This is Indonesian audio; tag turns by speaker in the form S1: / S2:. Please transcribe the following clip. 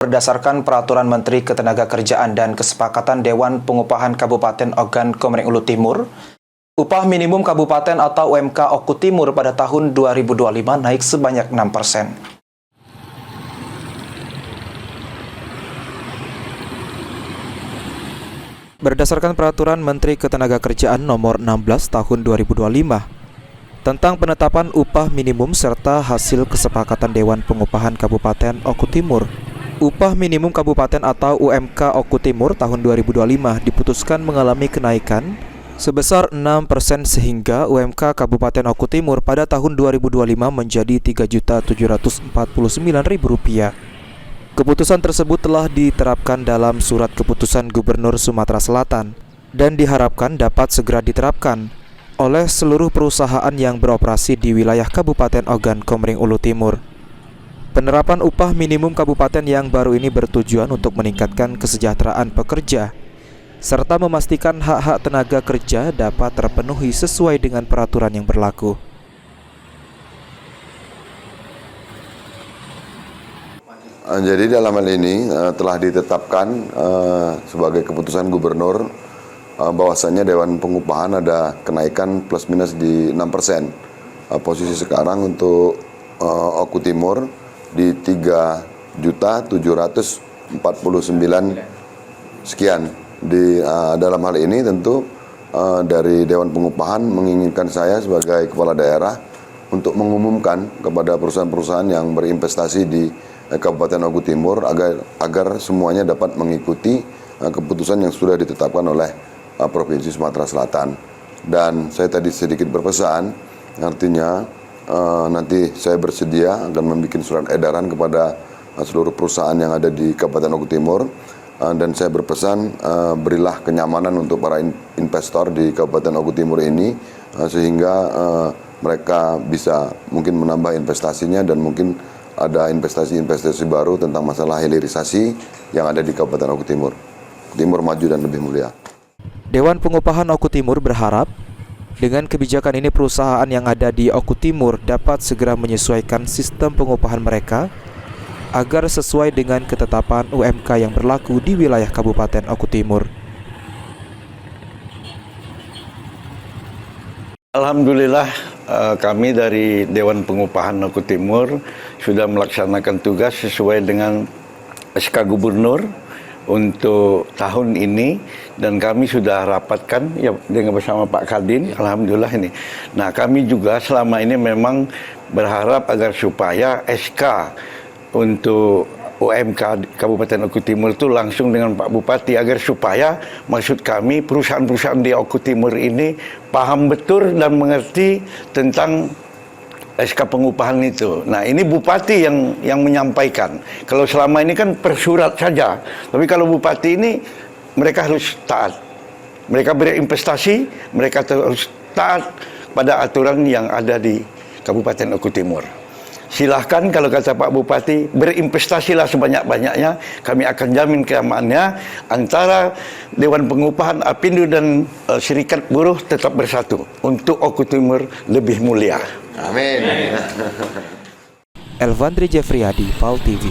S1: Berdasarkan Peraturan Menteri Ketenagakerjaan dan Kesepakatan Dewan Pengupahan Kabupaten Ogan Komering Ulu Timur, upah minimum kabupaten atau UMK Oku Timur pada tahun 2025 naik sebanyak 6%. Berdasarkan Peraturan Menteri Ketenagakerjaan Nomor 16 Tahun 2025 tentang penetapan upah minimum serta hasil kesepakatan Dewan Pengupahan Kabupaten Oku Timur, upah minimum kabupaten atau UMK Oku Timur tahun 2025 diputuskan mengalami kenaikan sebesar 6% sehingga UMK Kabupaten Oku Timur pada tahun 2025 menjadi Rp3.749.000. Keputusan tersebut telah diterapkan dalam Surat Keputusan Gubernur Sumatera Selatan dan diharapkan dapat segera diterapkan oleh seluruh perusahaan yang beroperasi di wilayah Kabupaten Ogan Komering Ulu Timur. Penerapan upah minimum kabupaten yang baru ini bertujuan untuk meningkatkan kesejahteraan pekerja serta memastikan hak-hak tenaga kerja dapat terpenuhi sesuai dengan peraturan yang berlaku.
S2: Jadi dalam hal ini telah ditetapkan sebagai keputusan gubernur bahwasannya Dewan Pengupahan ada kenaikan plus minus di 6%. Posisi sekarang untuk Oku Timur di 3.749 sekian. Dalam hal ini tentu dari Dewan Pengupahan menginginkan saya sebagai kepala daerah untuk mengumumkan kepada perusahaan-perusahaan yang berinvestasi di Kabupaten Oku Timur agar semuanya dapat mengikuti keputusan yang sudah ditetapkan oleh Provinsi Sumatera Selatan. Dan saya tadi sedikit berpesan, artinya nanti saya bersedia akan membuat surat edaran kepada seluruh perusahaan yang ada di Kabupaten Oku Timur, dan saya berpesan berilah kenyamanan untuk para investor di Kabupaten Oku Timur ini sehingga mereka bisa mungkin menambah investasinya dan mungkin ada investasi-investasi baru tentang masalah hilirisasi yang ada di Kabupaten Oku Timur. Timur maju dan lebih mulia.
S1: Dewan Pengupahan Oku Timur berharap dengan kebijakan ini perusahaan yang ada di Oku Timur dapat segera menyesuaikan sistem pengupahan mereka agar sesuai dengan ketetapan UMK yang berlaku di wilayah Kabupaten Oku Timur.
S3: Alhamdulillah kami dari Dewan Pengupahan Oku Timur sudah melaksanakan tugas sesuai dengan SK Gubernur untuk tahun ini, dan kami sudah rapatkan ya dengan bersama Pak Kadin. Alhamdulillah ini. Nah, kami juga selama ini memang berharap agar supaya SK untuk UMK Kabupaten Oku Timur itu langsung dengan Pak Bupati agar supaya maksud kami perusahaan-perusahaan di Oku Timur ini paham betul dan mengerti tentang SK pengupahan itu. Nah, ini Bupati yang menyampaikan. Kalau selama ini kan per surat saja. Tapi kalau Bupati ini mereka harus taat. Mereka berinvestasi, mereka harus taat pada aturan yang ada di Kabupaten Oku Timur. Silahkan kalau kata Pak Bupati, berinvestasilah sebanyak-banyaknya. Kami akan jamin keamanannya. Antara Dewan Pengupahan, Apindo dan Serikat Buruh tetap bersatu untuk Oku Timur lebih mulia.
S2: Amin.
S1: Elvandri Jeffriyadi, PAL TV.